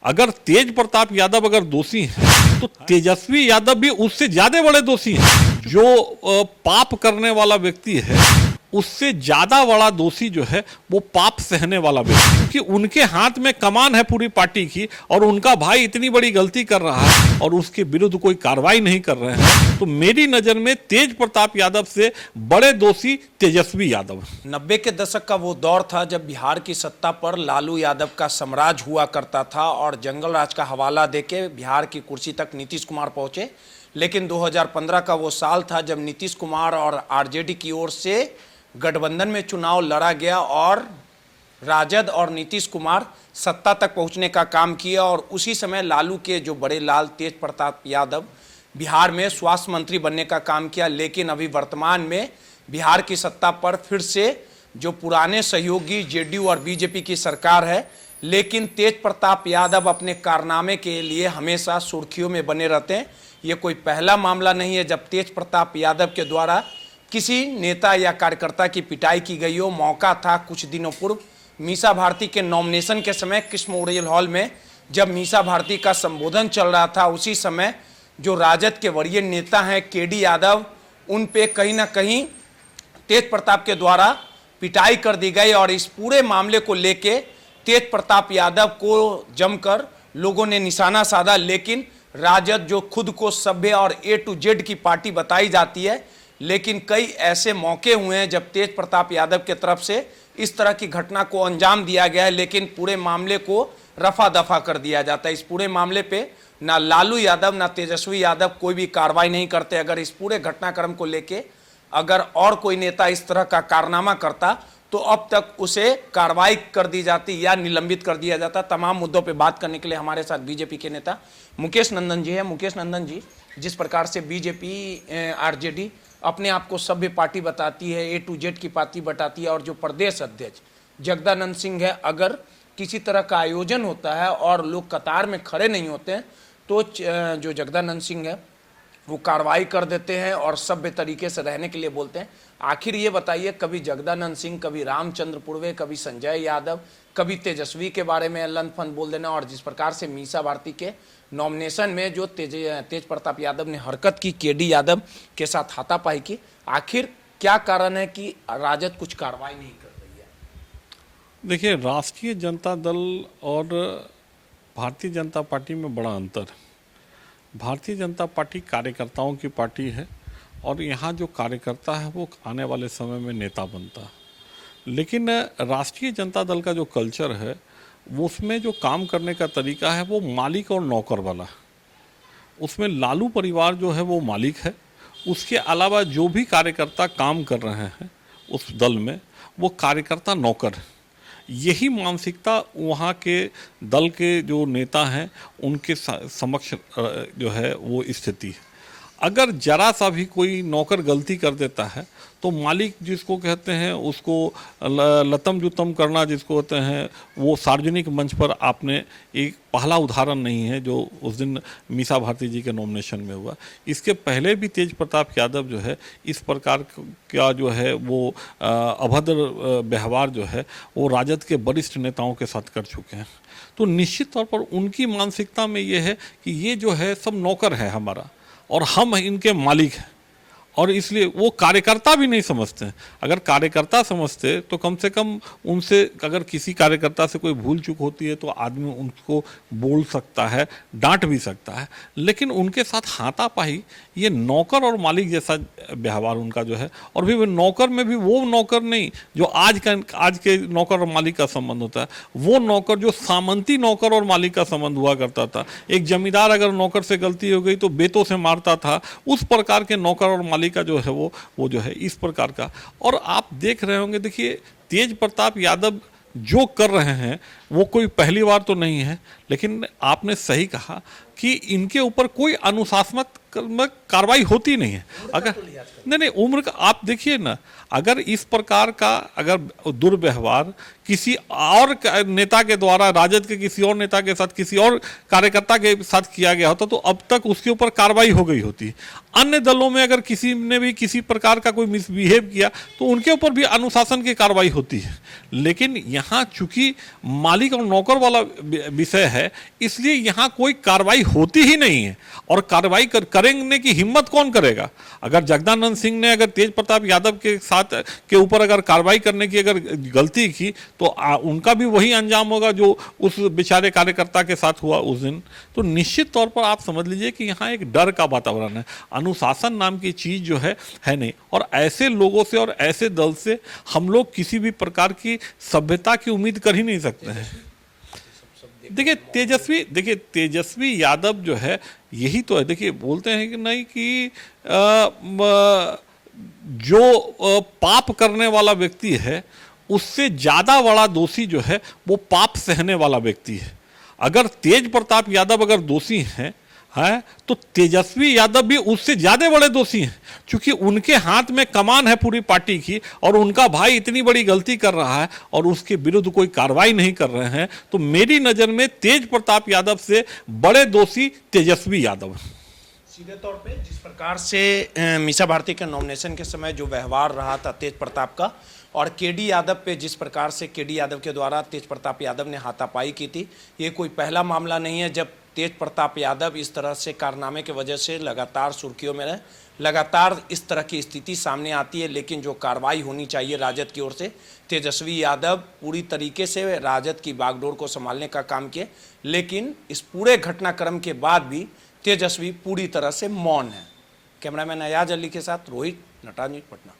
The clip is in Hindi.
अगर तेज प्रताप यादव अगर दोषी हैं तो तेजस्वी यादव भी उससे ज्यादा बड़े दोषी हैं। जो पाप करने वाला व्यक्ति है उससे ज्यादा बड़ा दोषी जो है वो पाप सहने वाला व्यक्ति, क्योंकि उनके हाथ में कमान है पूरी पार्टी की और उनका भाई इतनी बड़ी गलती कर रहा है और उसके विरुद्ध कोई कार्रवाई नहीं कर रहे हैं। तो मेरी नजर में तेज प्रताप यादव से बड़े दोषी तेजस्वी यादव। 90 के दशक का वो दौर था जब बिहार की सत्ता पर लालू यादव का साम्राज्य हुआ करता था और जंगल राज का हवाला देके बिहार की कुर्सी तक नीतीश कुमार पहुंचे। लेकिन 2015 का वो साल था जब नीतीश कुमार और आरजेडी की ओर से गठबंधन में चुनाव लड़ा गया और राजद और नीतीश कुमार सत्ता तक पहुंचने का काम किया। और उसी समय लालू के जो बड़े लाल तेज प्रताप यादव बिहार में स्वास्थ्य मंत्री बनने का काम किया। लेकिन अभी वर्तमान में बिहार की सत्ता पर फिर से जो पुराने सहयोगी जेडीयू और बीजेपी की सरकार है, लेकिन तेज प्रताप यादव अपने कारनामे के लिए हमेशा सुर्खियों में बने रहते हैं। ये कोई पहला मामला नहीं है जब तेज प्रताप यादव के द्वारा किसी नेता या कार्यकर्ता की पिटाई की गई हो। मौका था कुछ दिनों पूर्व मीसा भारती के नॉमिनेशन के समय कृष्ण मेमोरियल हॉल में, जब मीसा भारती का संबोधन चल रहा था, उसी समय जो राजद के वरीय नेता हैं केडी यादव, उन पे कहीं ना कहीं तेज प्रताप के द्वारा पिटाई कर दी गई। और इस पूरे मामले को लेके तेज प्रताप यादव को जमकर लोगों ने निशाना साधा। लेकिन राजद जो खुद को सभ्य और ए टू जेड की पार्टी बताई जाती है, लेकिन कई ऐसे मौके हुए हैं जब तेज प्रताप यादव के तरफ से इस तरह की घटना को अंजाम दिया गया है, लेकिन पूरे मामले को रफा दफा कर दिया जाता है। इस पूरे मामले पे ना लालू यादव ना तेजस्वी यादव कोई भी कार्रवाई नहीं करते। अगर इस पूरे घटनाक्रम को लेके अगर और कोई नेता इस तरह का कारनामा करता तो अब तक उसे कार्रवाई कर दी जाती या निलंबित कर दिया जाता। तमाम मुद्दों पे बात करने के लिए हमारे साथ बीजेपी के नेता मुकेश नंदन जी हैं। मुकेश नंदन जी, जिस प्रकार से बीजेपी आरजेडी अपने आप को सभ्य पार्टी बताती है, ए टू जेड की पार्टी बताती है, और जो प्रदेश अध्यक्ष जगदानंद सिंह है, अगर किसी तरह का आयोजन होता है और लोग कतार में खड़े नहीं होते हैं तो जो जगदानंद सिंह है वो कार्रवाई कर देते हैं और सभ्य तरीके से रहने के लिए बोलते हैं। आखिर ये बताइए, कभी जगदानंद सिंह, कभी रामचंद्र पूर्वे, कभी संजय यादव, कभी तेजस्वी के बारे में लन फन बोल देना, और जिस प्रकार से मीसा भारती के नॉमिनेशन में जो तेज प्रताप यादव ने हरकत की, केडी यादव के साथ हाथापाई की, आखिर क्या कारण है कि राजद कुछ कार्रवाई नहीं कर रही है? देखिए, राष्ट्रीय जनता दल और भारतीय जनता पार्टी में बड़ा अंतर है। भारतीय जनता पार्टी कार्यकर्ताओं की पार्टी है और यहाँ जो कार्यकर्ता है वो आने वाले समय में नेता बनता है। लेकिन राष्ट्रीय जनता दल का जो कल्चर है वो उसमें जो काम करने का तरीका है वो मालिक और नौकर वाला है। उसमें लालू परिवार जो है वो मालिक है, उसके अलावा जो भी कार्यकर्ता काम कर रहे हैं उस दल में वो कार्यकर्ता नौकर है। यही मानसिकता वहाँ के दल के जो नेता हैं उनके समक्ष जो है वो स्थिति है। अगर जरा सा भी कोई नौकर गलती कर देता है तो मालिक जिसको कहते हैं उसको लतम जुतम करना जिसको कहते हैं, वो सार्वजनिक मंच पर आपने एक पहला उदाहरण नहीं है जो उस दिन मीसा भारती जी के नॉमिनेशन में हुआ। इसके पहले भी तेज प्रताप यादव जो है इस प्रकार का जो है वो अभद्र व्यवहार जो है वो राजद के वरिष्ठ नेताओं के साथ कर चुके हैं। तो निश्चित तौर पर उनकी मानसिकता में ये है कि ये जो है सब नौकर है हमारा और हम इनके मालिक हैं, और इसलिए वो कार्यकर्ता भी नहीं समझते हैं। अगर कार्यकर्ता समझते तो कम से कम उनसे, अगर किसी कार्यकर्ता से कोई भूल चूक होती है तो आदमी उनको बोल सकता है, डांट भी सकता है। लेकिन उनके साथ हाथापाई, ये नौकर और मालिक जैसा व्यवहार उनका जो है, और भी नौकर में भी वो नौकर नहीं जो आज के नौकर और मालिक का संबंध होता है, वो नौकर जो सामंती नौकर और मालिक का संबंध हुआ करता था। एक जमींदार अगर नौकर से गलती हो गई तो बेतों से मारता था, उस प्रकार के नौकर और मालिक का जो है वो जो है इस प्रकार का। और आप देख रहे होंगे, देखिए तेज प्रताप यादव जो कर रहे हैं वो कोई पहली बार तो नहीं है, लेकिन आपने सही कहा कि इनके ऊपर कोई अनुशासनात्मक कार्रवाई होती नहीं है। अगर नहीं उम्र का आप देखिए ना, अगर इस प्रकार का अगर दुर्व्यवहार किसी और नेता के द्वारा, राजद के किसी और नेता के साथ, किसी और कार्यकर्ता के साथ किया गया होता तो अब तक उसके ऊपर कार्रवाई हो गई होती। अन्य दलों में अगर किसी ने भी किसी प्रकार का कोई मिसबिहेव किया तो उनके ऊपर भी अनुशासन की कार्रवाई होती है। लेकिन यहाँ चूंकि मालिक और नौकर वाला विषय है, इसलिए यहाँ कोई कार्रवाई होती ही नहीं है। और कार्रवाई करने की हिम्मत कौन करेगा? अगर जगदानंद सिंह ने अगर तेज प्रताप यादव के साथ के ऊपर अगर कार्रवाई करने की अगर गलती की तो उनका भी वही अंजाम होगा जो उस बेचारे कार्यकर्ता के साथ हुआ उस दिन। तो निश्चित तौर पर आप समझ लीजिए कि यहाँ एक डर का वातावरण है, अनुशासन नाम की चीज़ जो है नहीं। और ऐसे लोगों से और ऐसे दल से हम लोग किसी भी प्रकार की सभ्यता की उम्मीद कर ही नहीं सकते हैं। देखिए तेजस्वी यादव जो है यही तो है। देखिए बोलते हैं कि नहीं कि जो पाप करने वाला व्यक्ति है उससे ज़्यादा बड़ा दोषी जो है वो पाप सहने वाला व्यक्ति है। अगर तेज प्रताप यादव अगर दोषी हैं तो तेजस्वी यादव भी उससे ज़्यादा बड़े दोषी हैं, क्योंकि उनके हाथ में कमान है पूरी पार्टी की और उनका भाई इतनी बड़ी गलती कर रहा है और उसके विरुद्ध कोई कार्रवाई नहीं कर रहे हैं। तो मेरी नज़र में तेज प्रताप यादव से बड़े दोषी तेजस्वी यादव हैं। सीधे तौर पे जिस प्रकार से मीसा भारती के नॉमिनेशन के समय जो व्यवहार रहा था तेज प्रताप का, और केडी यादव पे जिस प्रकार से केडी यादव के द्वारा तेज प्रताप यादव ने हाथापाई की थी, ये कोई पहला मामला नहीं है जब तेज प्रताप यादव इस तरह से कारनामे की वजह से लगातार सुर्खियों में रहे। लगातार इस तरह की स्थिति सामने आती है, लेकिन जो कार्रवाई होनी चाहिए राजद की ओर से, तेजस्वी यादव पूरी तरीके से राजद की बागडोर को संभालने का काम किए, लेकिन इस पूरे घटनाक्रम के बाद भी तेजस्वी पूरी तरह से मौन है। कैमरामैन अयाज अली के साथ रोहित, नटराज न्यूज़, पटना।